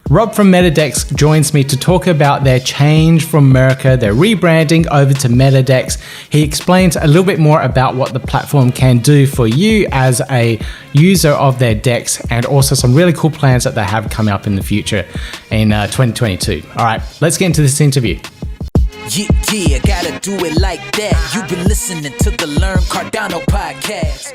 Rob from MetaDEX joins me to talk about their change from Mirqur, their rebranding over to MetaDEX. He explains a little bit more about what the platform can do for you as a user of their DEX, and also some really cool plans that they have coming up in the future in 2022. All right, let's get into this interview. Yeah, gotta do it like that. You've been listening to the Learn Cardano podcast.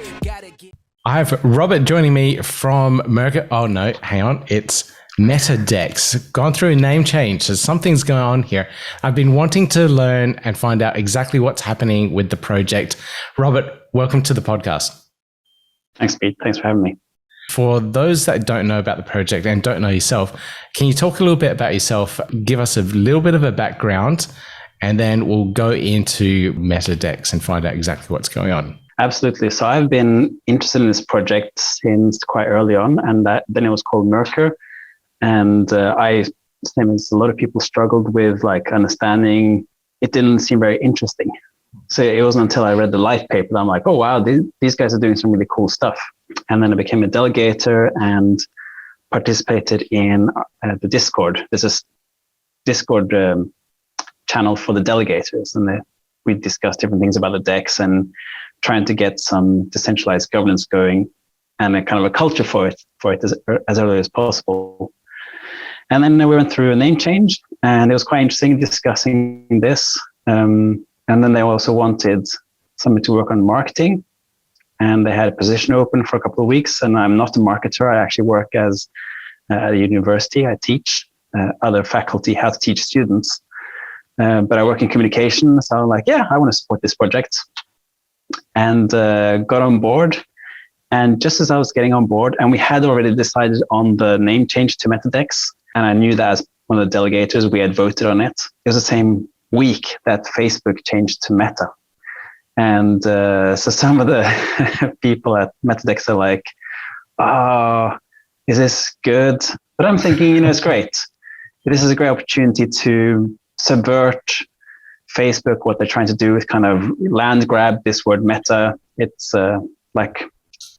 I have Robert joining me from Mirqur. Oh no, hang on, it's MetaDEX. Gone through a name change, so something's going on here. I've been wanting to learn and find out exactly what's happening with the project. Robert, welcome to the podcast. Thanks, Pete. Thanks for having me. For those that don't know about the project and don't know yourself, can you talk a little bit about yourself, give us a little bit of a background, and then we'll go into MetaDEX and find out exactly what's going on. Absolutely. So I've been interested in this project since quite early on, and then it was called Mirqur. And same as a lot of people struggled with like understanding, it didn't seem very interesting. So it wasn't until I read the life paper that I'm like, oh wow, these guys are doing some really cool stuff. And then I became a delegator and participated in the Discord. There's a Discord channel for the delegators, and we discussed different things about the DEX and trying to get some decentralized governance going and a kind of a culture for it as early as possible. And then we went through a name change, and it was quite interesting discussing this. And then they also wanted somebody to work on marketing, and they had a position open for a couple of weeks. And I'm not a marketer. I actually work at a university. I teach other faculty how to teach students. But I work in communication. So I'm like, yeah, I want to support this project. And got on board. And just as I was getting on board, and we had already decided on the name change to MetaDEX, and I knew that as one of the delegators, we had voted on it. It was the same week that Facebook changed to Meta. And so some of the people at MetaDEX are like, oh, is this good? But I'm thinking, it's great. This is a great opportunity to subvert Facebook, what they're trying to do is kind of land grab this word meta. It's like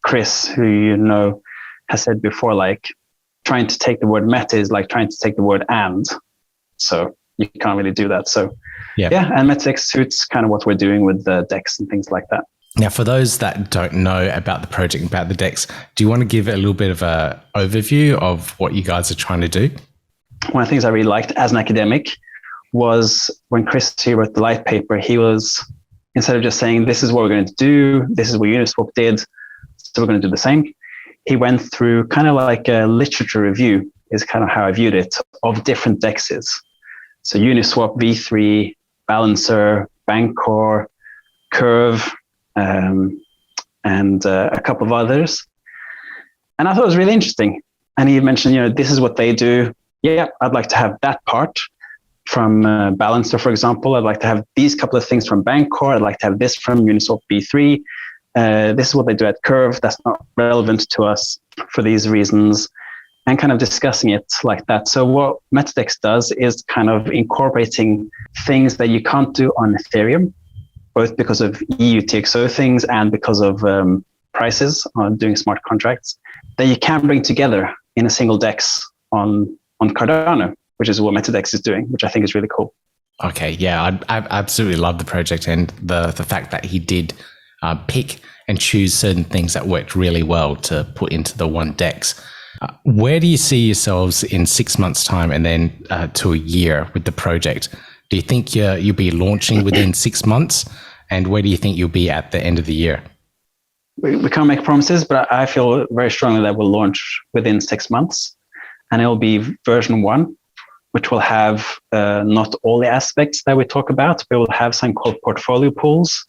Chris, who you know, has said before, like trying to take the word meta is like trying to take the word and. So you can't really do that. So yeah, and MetaDEX suits kind of what we're doing with the DEX and things like that. Now, for those that don't know about the project, about the DEX, do you want to give a little bit of an overview of what you guys are trying to do? One of the things I really liked as an academic was when Chris wrote the light paper, he was, instead of just saying, this is what we're going to do, this is what Uniswap did, so we're going to do the same, he went through kind of like a literature review, is kind of how I viewed it, of different DEXs. So Uniswap, V3, Balancer, Bancor, Curve, and a couple of others. And I thought it was really interesting. And he mentioned, this is what they do. Yeah, I'd like to have that part from Balancer, for example. I'd like to have these couple of things from Bancor. I'd like to have this from Uniswap V3. This is what they do at Curve. That's not relevant to us for these reasons, and kind of discussing it like that. So what MetaDEX does is kind of incorporating things that you can't do on Ethereum, both because of EU TXO things and because of prices on doing smart contracts, that you can bring together in a single DEX on Cardano, which is what MetaDEX is doing, which I think is really cool. Okay, yeah, I absolutely love the project, and the fact that he did pick and choose certain things that worked really well to put into the one DEX. Where do you see yourselves in 6 months' time and then to a year with the project? Do you think you'll be launching within 6 months? And where do you think you'll be at the end of the year? We can't make promises, but I feel very strongly that we'll launch within 6 months. And it will be version 1, which will have not all the aspects that we talk about, but we'll have something called portfolio pools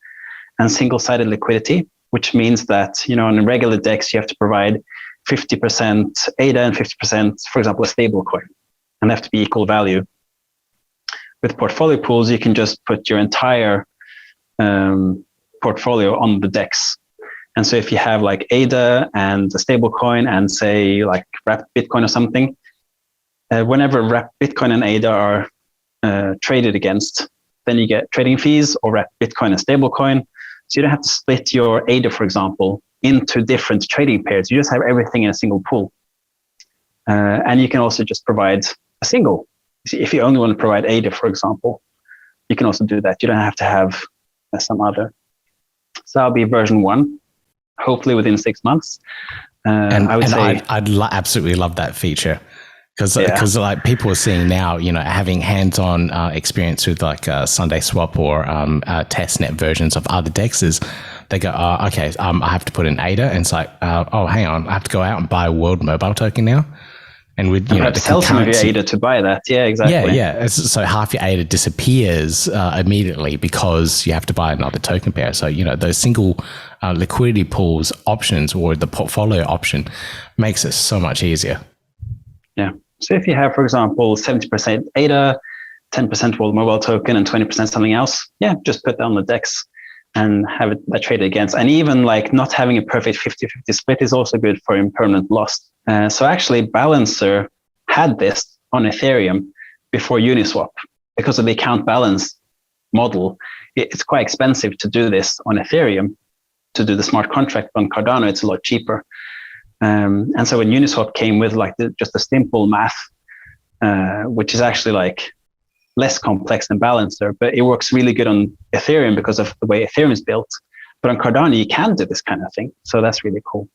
and single-sided liquidity, which means that, on a regular DEX, you have to provide 50% ADA and 50%, for example, a stable coin, and they have to be equal value. With portfolio pools, you can just put your entire portfolio on the DEX. And so if you have like ADA and a stable coin and say like wrapped Bitcoin or something, whenever wrapped Bitcoin and ADA are traded against, then you get trading fees, or wrapped Bitcoin and stable coin. So you don't have to split your ADA, for example, into different trading pairs. You just have everything in a single pool. And you can also just provide a single. If you only want to provide ADA, for example, you can also do that. You don't have to have some other. So that'll be version 1, hopefully within 6 months. And I would say I'd absolutely love that feature. Because like people are seeing now, having hands-on experience with like Sunday Swap or testnet versions of other dexes, they go, okay, I have to put in ADA, and it's like, oh, hang on, I have to go out and buy a world mobile token now, and with perhaps sell some of your ADA to buy that. Yeah, exactly. Yeah. So half your ADA disappears immediately because you have to buy another token pair. So those single liquidity pools options or the portfolio option makes it so much easier. Yeah. So if you have, for example, 70% ADA, 10% world mobile token, and 20% something else, just put that on the DEX and have that traded against. And even like not having a perfect 50-50 split is also good for impermanent loss. So actually, Balancer had this on Ethereum before Uniswap. Because of the account balance model, it's quite expensive to do this on Ethereum. To do the smart contract on Cardano, it's a lot cheaper. And so when Uniswap came with like just a simple math, which is actually like less complex than Balancer, but it works really good on Ethereum because of the way Ethereum is built. But on Cardano, you can do this kind of thing. So that's really cool.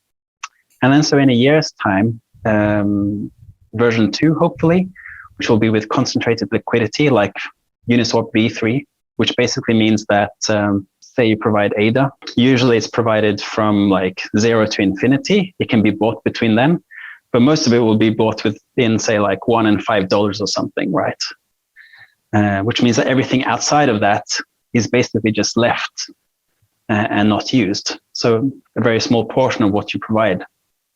And then so in a year's time, version 2, hopefully, which will be with concentrated liquidity like Uniswap v3, which basically means that say you provide ADA, usually it's provided from like 0 to infinity. It can be bought between them, but most of it will be bought within say like $1 and $5 or something, right? Which means that everything outside of that is basically just left and not used. So a very small portion of what you provide.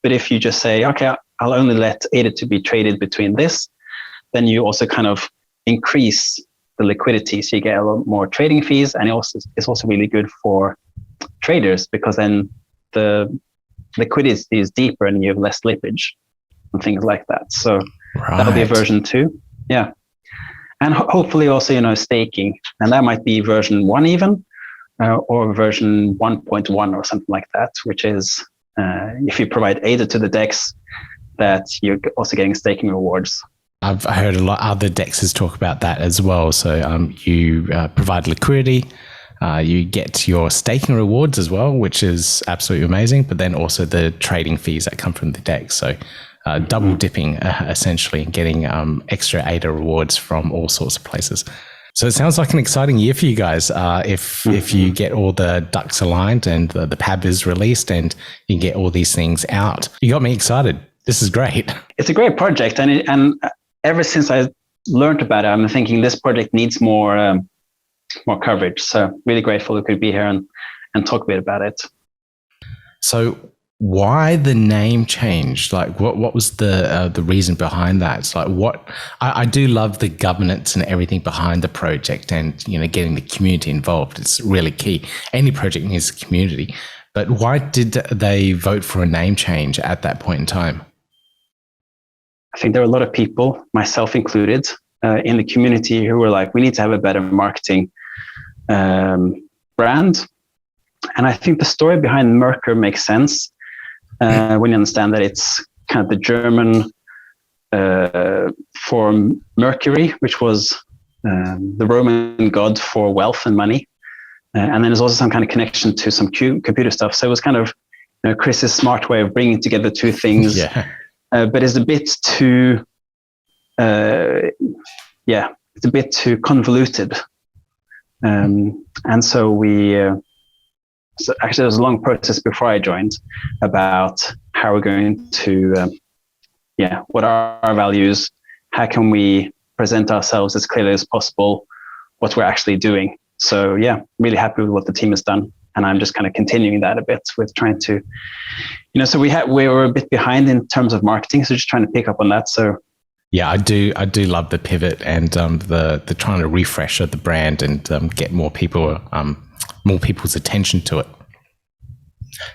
But if you just say, okay, I'll only let ADA to be traded between this, then you also kind of increase the liquidity, so you get a lot more trading fees, and it's also really good for traders because then the liquidity is deeper and you have less slippage and things like that. So that'll be a version 2, and hopefully also staking, and that might be version 1 even, or version 1.1 or something like that, which is if you provide ADA to the DEX, that you're also getting staking rewards. I've heard a lot of other DEXs talk about that as well. So you provide liquidity, you get your staking rewards as well, which is absolutely amazing, but then also the trading fees that come from the DEX. So double dipping essentially and getting extra ADA rewards from all sorts of places. So it sounds like an exciting year for you guys if you get all the ducks aligned and the PAB is released and you can get all these things out. You got me excited. This is great. It's a great project, and ever since I learned about it, I'm thinking this project needs more coverage. So really grateful we could be here and talk a bit about it. So why the name change? Like what was the reason behind that? It's like I do love the governance and everything behind the project, and getting the community involved. It's really key. Any project needs a community. But why did they vote for a name change at that point in time? I think there are a lot of people, myself included, in the community who were like, we need to have a better marketing brand. And I think the story behind Mirqur makes sense when you understand that it's kind of the German for Mercury, which was the Roman god for wealth and money. And then there's also some kind of connection to some computer stuff. So it was kind of Chris's smart way of bringing together two things. But it's a bit too, it's a bit too convoluted. And so so actually there was a long process before I joined about how we're going to, what are our values? How can we present ourselves as clearly as possible, what we're actually doing? So really happy with what the team has done. And I'm just kind of continuing that a bit with trying to, so we were a bit behind in terms of marketing. So just trying to pick up on that. So I do love the pivot and the trying to refresh of the brand and get more people's attention to it.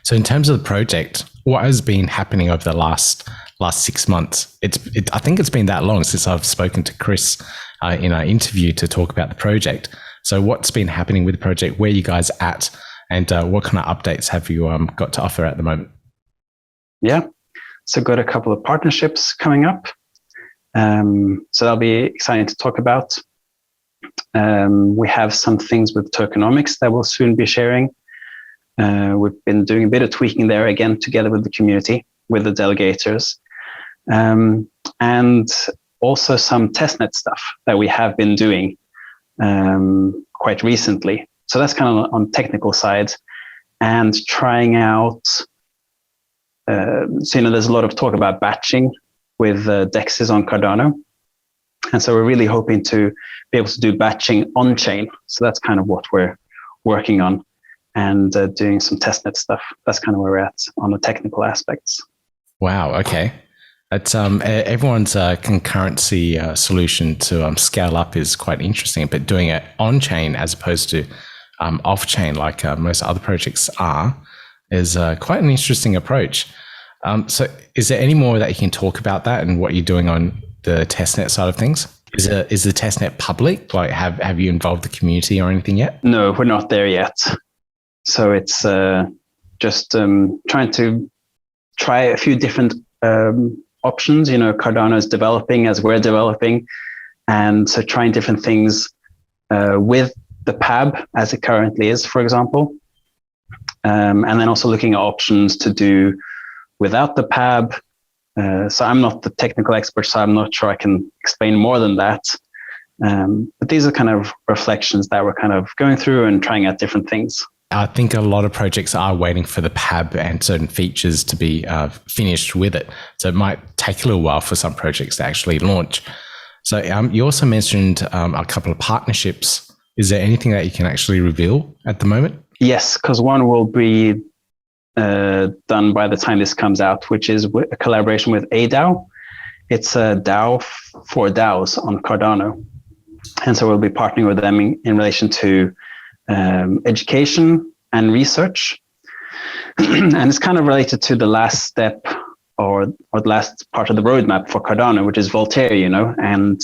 So in terms of the project, what has been happening over the last 6 months? I think it's been that long since I've spoken to Chris in our interview to talk about the project. So what's been happening with the project? Where are you guys at? And what kind of updates have you got to offer at the moment? Yeah. also got a couple of partnerships coming up. So that'll be exciting to talk about. We have some things with tokenomics that we'll soon be sharing. We've been doing a bit of tweaking there again, together with the community, with the delegators, and also some testnet stuff that we have been doing quite recently. So that's kind of on technical side, and trying out. So there's a lot of talk about batching with DEXs on Cardano, and so we're really hoping to be able to do batching on chain. So that's kind of what we're working on, and doing some testnet stuff. That's kind of where we're at on the technical aspects. Wow. Okay. That's everyone's concurrency solution to scale up is quite interesting, but doing it on chain as opposed to off chain, like most other projects are, is quite an interesting approach. So is there any more that you can talk about that and what you're doing on the testnet side of things? Is the testnet public? Like, have you involved the community or anything yet? No, we're not there yet. So it's just trying to try a few different options. Cardano is developing as we're developing, and so trying different things with the PAB as it currently is, for example, and then also looking at options to do without the PAB. So I'm not the technical expert, so I'm not sure I can explain more than that. But these are kind of reflections that we're kind of going through and trying out different things. I think a lot of projects are waiting for the PAB and certain features to be finished with it. So it might take a little while for some projects to actually launch. So you also mentioned a couple of partnerships. Is there anything that you can actually reveal at the moment? Yes, because one will be done by the time this comes out, which is a collaboration with ADAOZ. It's a DAO for DAOs on Cardano. And so we'll be partnering with them in relation to education and research. And it's kind of related to the last step or the last part of the roadmap for Cardano, which is Voltaire, and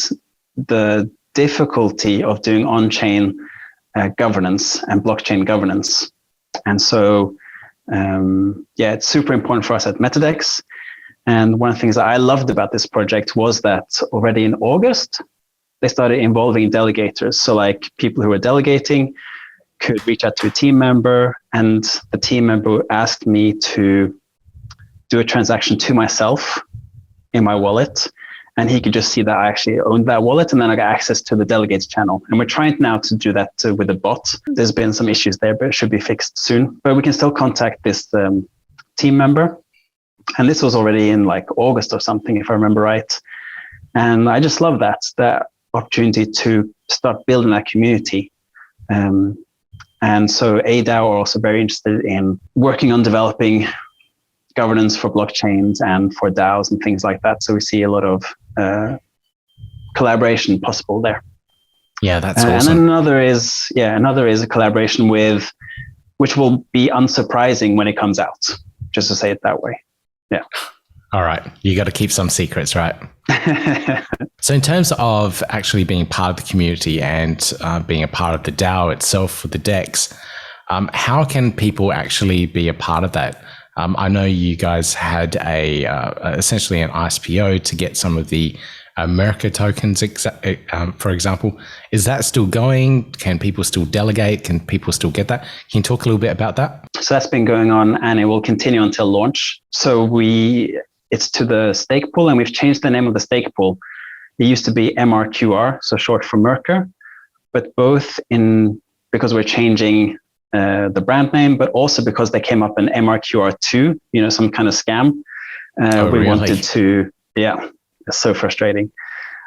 the difficulty of doing on-chain governance and blockchain governance. And so, it's super important for us at MetaDEX. And one of the things that I loved about this project was that already in August, they started involving delegators. So like people who were delegating could reach out to a team member, and the team member asked me to do a transaction to myself in my wallet, and he could just see that I actually owned that wallet, and then I got access to the delegates channel. And we're trying now to do that with a bot. There's been some issues there, but it should be fixed soon. But we can still contact this team member. And this was already in like August or something, if I remember right. And I just love that opportunity to start building that community. And so ADAO are also very interested in working on developing governance for blockchains and for DAOs and things like that. So we see a lot of collaboration possible there. Yeah, that's awesome. And then another is a collaboration with, which will be unsurprising when it comes out, just to say it that way. Yeah. All right. You got to keep some secrets, right? So in terms of actually being part of the community and being a part of the DAO itself for the DEX, how can people actually be a part of that? I know you guys had essentially an ISPO to get some of the Mirqur tokens, for example. Is that still going? Can people still delegate? Can people still get that? Can you talk a little bit about that? So that's been going on, and it will continue until launch. So it's to the stake pool, and we've changed the name of the stake pool. It used to be MRQR, so short for Mirqur, but because we're changing the brand name, but also because they came up in MRQR2, some kind of scam. We wanted to, it's so frustrating.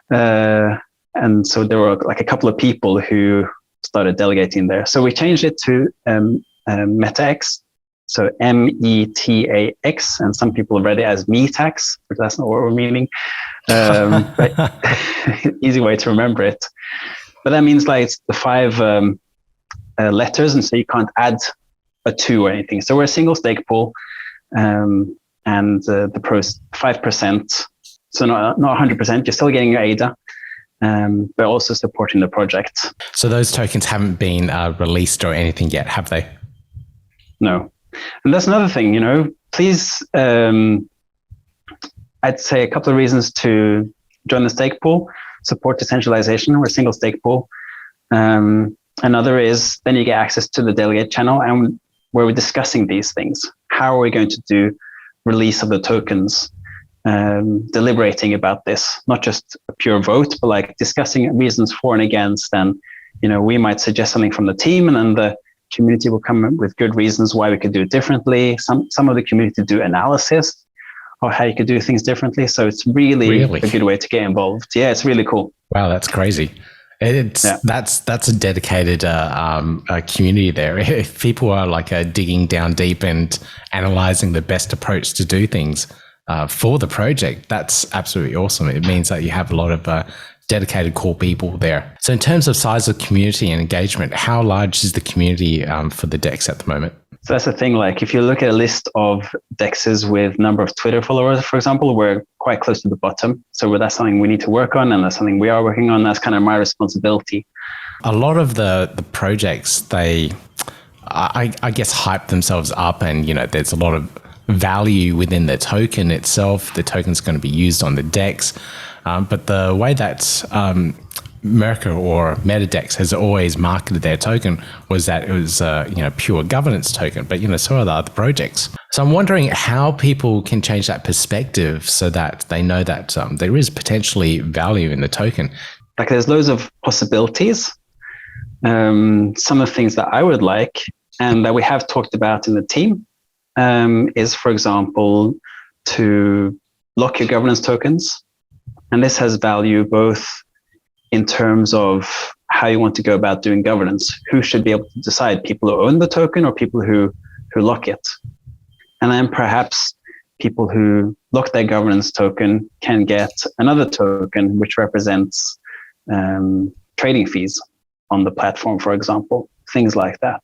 And so there were like a couple of people who started delegating there. So we changed it to METAX, so METAX, and some people read it as METAX, but that's not what we're meaning. But easy way to remember it. But that means like it's the 5 letters, and so you can't add a 2 or anything. So we're a single stake pool, and the pros 5%. So not 100%. You're still getting your ADA, but also supporting the project. So those tokens haven't been released or anything yet, have they? No. And that's another thing, please I'd say a couple of reasons to join the stake pool: support decentralization or single stake pool. Another is then you get access to the delegate channel, and where we're discussing these things. How are we going to do release of the tokens? Deliberating about this, not just a pure vote, but like discussing reasons for and against. And we might suggest something from the team, and then the community will come up with good reasons why we could do it differently. Some of the community do analysis of how you could do things differently. So it's really a good way to get involved. Yeah, it's really cool. Wow, that's crazy. That's a dedicated community there. If people are like digging down deep and analyzing the best approach to do things for the project, that's absolutely awesome. It means that you have a lot of dedicated core people there. So in terms of size of community and engagement, how large is the community for the DEX at the moment? So that's the thing. Like if you look at a list of DEXs with number of Twitter followers, for example, we're quite close to the bottom. So that's something we need to work on, and that's something we are working on. That's kind of my responsibility. A lot of the projects, I guess, hype themselves up, and there's a lot of value within the token itself. The token's going to be used on the DEX, but the way that Mirqur or MetaDEX has always marketed their token was that it was pure governance token, but so are the other projects. So I'm wondering how people can change that perspective so that they know that there is potentially value in the token. Like there's loads of possibilities. Some of the things that I would like and that we have talked about in the team is, for example, to lock your governance tokens. And this has value both in terms of how you want to go about doing governance. Who should be able to decide, people who own the token or people who lock it? And then perhaps people who lock their governance token can get another token which represents trading fees on the platform, for example, things like that.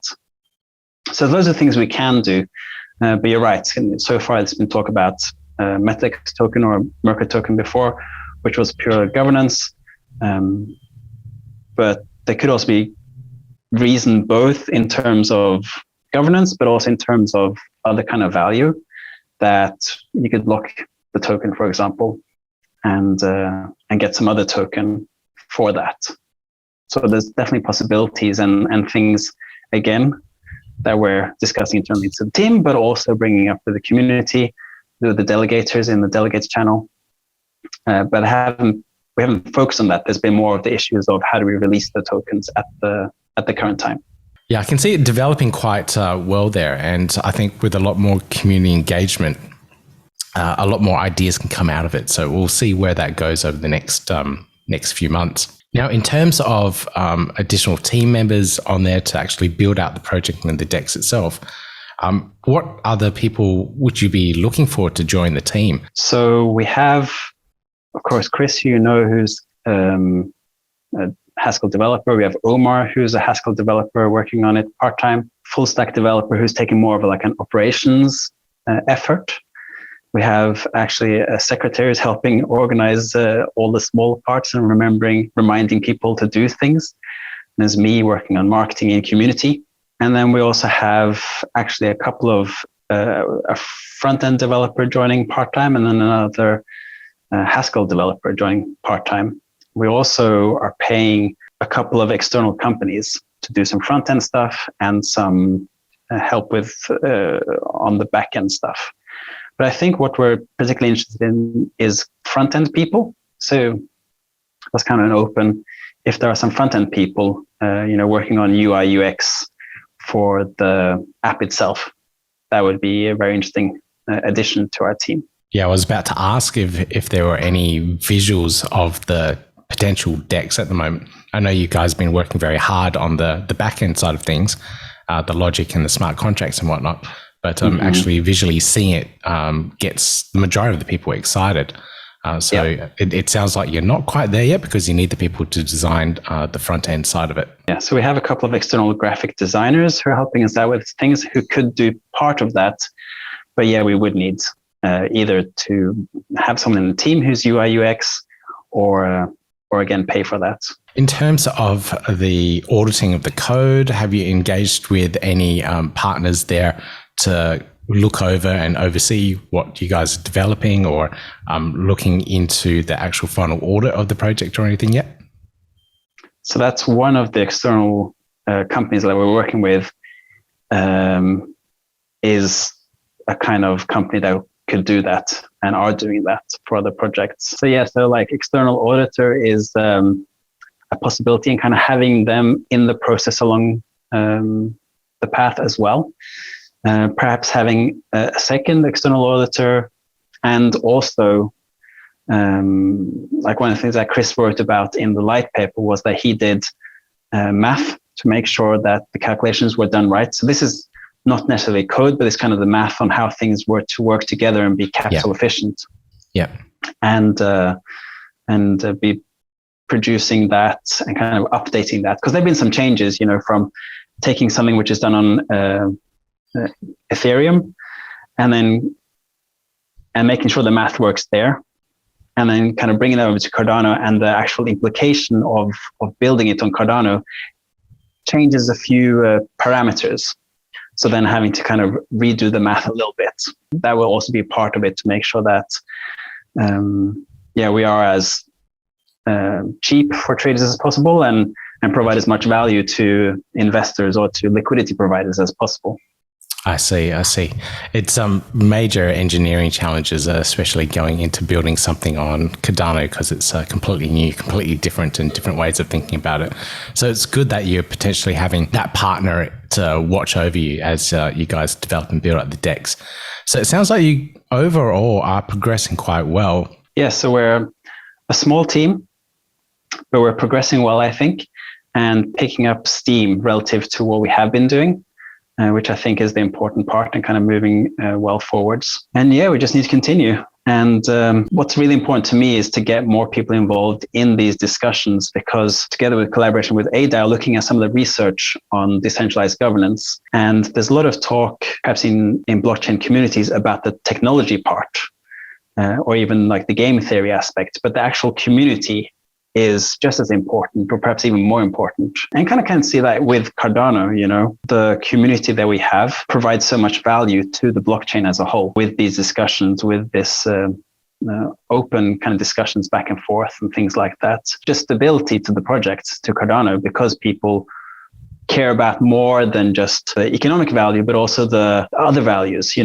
So those are things we can do. But you're right, so far there's been talk about METAX token or Mirqur token before, which was pure governance. But there could also be reason both in terms of governance, but also in terms of other kind of value that you could lock the token, for example, and get some other token for that. So there's definitely possibilities and things, again, that we're discussing internally to the team, but also bringing up with the community, with the delegators in the delegates channel. But we haven't focused on that. There's been more of the issues of how do we release the tokens at the current time. Yeah, I can see it developing quite well there. And I think with a lot more community engagement, a lot more ideas can come out of it. So we'll see where that goes over the next few months. Now, in terms of additional team members on there to actually build out the project and the DEX itself, what other people would you be looking for to join the team? So we have, of course, Chris, who's a Haskell developer. We have Omar, who's a Haskell developer working on it part-time, full stack developer who's taking more of an operations effort. We have actually a secretary who's helping organize all the small parts and reminding people to do things. And there's me working on marketing and community. And then we also have actually a couple of a front-end developer joining part-time, and then another Haskell developer joining part-time. We also are paying a couple of external companies to do some front-end stuff and some help with on the back-end stuff. But I think what we're particularly interested in is front-end people. So that's kind of an open, if there are some front-end people, working on UI, UX for the app itself, that would be a very interesting addition to our team. Yeah, I was about to ask if there were any visuals of the potential DEX at the moment. I know you guys have been working very hard on the back-end side of things, the logic and the smart contracts and whatnot. But actually visually seeing it gets the majority of the people excited. It sounds like you're not quite there yet because you need the people to design the front end side of it. Yeah, so we have a couple of external graphic designers who are helping us out with things, who could do part of that. But yeah, we would need either to have someone in the team who's UI, UX, or again, pay for that. In terms of the auditing of the code, have you engaged with any partners there to look over and oversee what you guys are developing, or looking into the actual final audit of the project or anything yet? So that's one of the external companies that we're working with, is a kind of company that could do that and are doing that for other projects. So yeah, so like external auditor is a possibility, and kind of having them in the process along the path as well. Perhaps having a second external auditor, and also like one of the things that Chris wrote about in the light paper was that he did math to make sure that the calculations were done right. So this is not necessarily code, but it's kind of the math on how things were to work together and be capital efficient. Yeah. And be producing that and kind of updating that, because there've been some changes, from taking something which is done on Ethereum and making sure the math works there, and then kind of bringing that over to Cardano, and the actual implication of building it on Cardano changes a few parameters. So then having to kind of redo the math a little bit. That will also be part of it, to make sure that, we are as cheap for traders as possible, and provide as much value to investors or to liquidity providers as possible. I see. It's major engineering challenges, especially going into building something on Cardano, because it's completely new, completely different, and different ways of thinking about it. So it's good that you're potentially having that partner to watch over you as you guys develop and build up the DEX. So it sounds like you overall are progressing quite well. Yeah, so we're a small team, but we're progressing well, I think, and picking up steam relative to what we have been doing. Which I think is the important part, and kind of moving well forwards. And yeah, we just need to continue. And what's really important to me is to get more people involved in these discussions, because together with collaboration with ADAO, looking at some of the research on decentralized governance, and there's a lot of talk, perhaps in blockchain communities, about the technology part, or even like the game theory aspect, but the actual community is just as important, or perhaps even more important. And kind of can see that with Cardano, the community that we have provides so much value to the blockchain as a whole, with these discussions, with this open kind of discussions back and forth and things like that. Just stability to the project, to Cardano, because people care about more than just the economic value, but also the other values,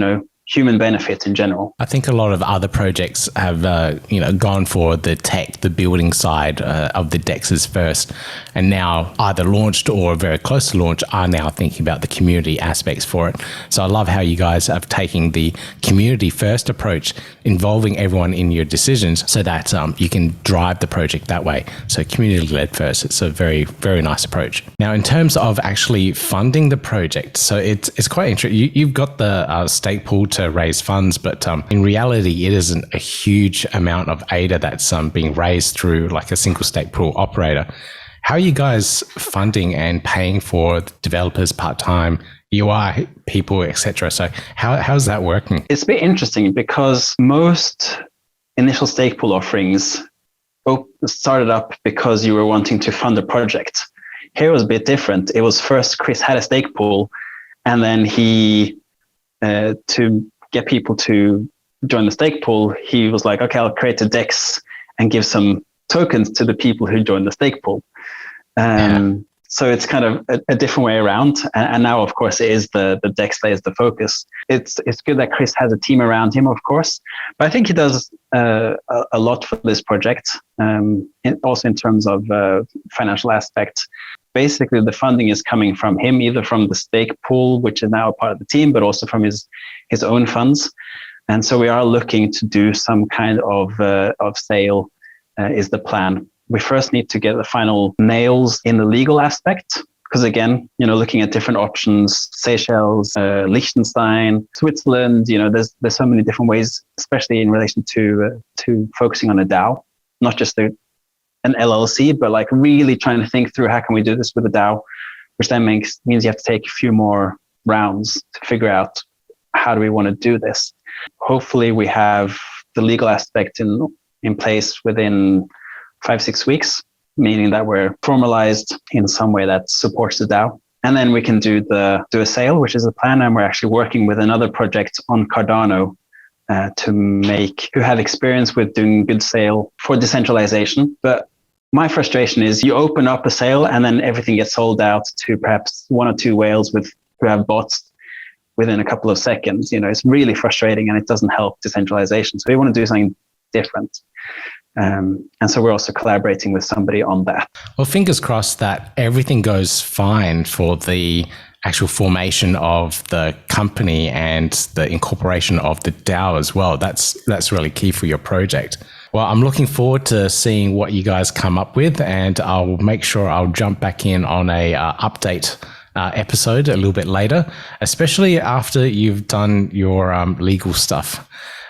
human benefit in general. I think a lot of other projects have, gone for the tech, the building side of the DEXs first, and now either launched or very close to launch are now thinking about the community aspects for it. So I love how you guys have taken the community first approach, involving everyone in your decisions, so that you can drive the project that way. So community led first. It's a very, very nice approach. Now, in terms of actually funding the project, so it's quite interesting. You've got the stake pool to raise funds, but in reality, it isn't a huge amount of ADA that's being raised through like a single stake pool operator. How are you guys funding and paying for developers, part-time, UI people, etc.? So how's that working? It's a bit interesting, because most initial stake pool offerings started up because you were wanting to fund a project. Here it was a bit different. It was first Chris had a stake pool, and then he to get people to join the stake pool, he was like, okay, I'll create a DEX and give some tokens to the people who join the stake pool. So it's kind of a different way around. And now, of course, it is the DEX that is the focus. It's good that Chris has a team around him, of course, but I think he does a lot for this project, also in terms of financial aspect. Basically, the funding is coming from him, either from the stake pool, which is now a part of the team, but also from his own funds. And so we are looking to do some kind of sale, is the plan. We first need to get the final nails in the legal aspect, because again, looking at different options, Seychelles, Liechtenstein, Switzerland, there's so many different ways, especially in relation to focusing on a DAO, not just an LLC, but like really trying to think through how can we do this with a DAO, which then means you have to take a few more rounds to figure out how do we want to do this. Hopefully we have the legal aspect in place within 5-6 weeks, meaning that we're formalized in some way that supports the DAO. And then we can do a sale, which is the plan. And we're actually working with another project on Cardano who have experience with doing good sale for decentralization. But my frustration is you open up a sale and then everything gets sold out to perhaps one or two whales who have bots within a couple of seconds. It's really frustrating and it doesn't help decentralization. So we want to do something different. And so we're also collaborating with somebody on that. Well, fingers crossed that everything goes fine for the actual formation of the company and the incorporation of the DAO as well. That's really key for your project. Well, I'm looking forward to seeing what you guys come up with, and I'll make sure I'll jump back in on a update episode a little bit later, especially after you've done your legal stuff.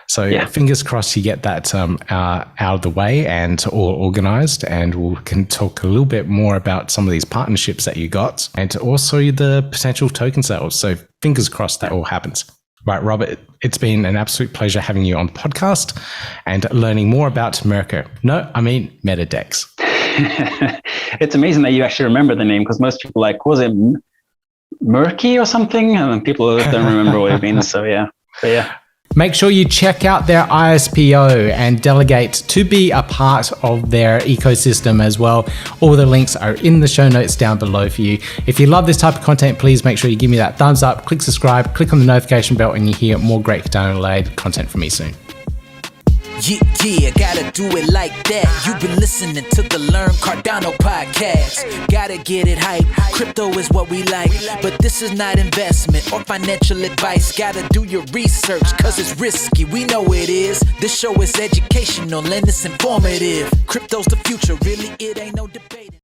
So fingers crossed you get that out of the way and all organized, and we can talk a little bit more about some of these partnerships that you got and also the potential token sales. So fingers crossed that all happens. Right, Robert, it's been an absolute pleasure having you on the podcast and learning more about Mirqur. No, I mean MetaDEX. It's amazing that you actually remember the name, because most people was it Murky or something? And people don't remember what it means. So yeah. Make sure you check out their ISPO and delegate to be a part of their ecosystem as well. All the links are in the show notes down below for you. If you love this type of content, please make sure you give me that thumbs up, click subscribe, click on the notification bell, and you hear more great Cardano-related content from me soon. Yeah, gotta do it like that. You've been listening to the Learn Cardano podcast. Gotta get it hype. Crypto is what we like, but this is not investment or financial advice. Gotta do your research, cause it's risky. We know it is. This show is educational and it's informative. Crypto's the future, really, it ain't no debate.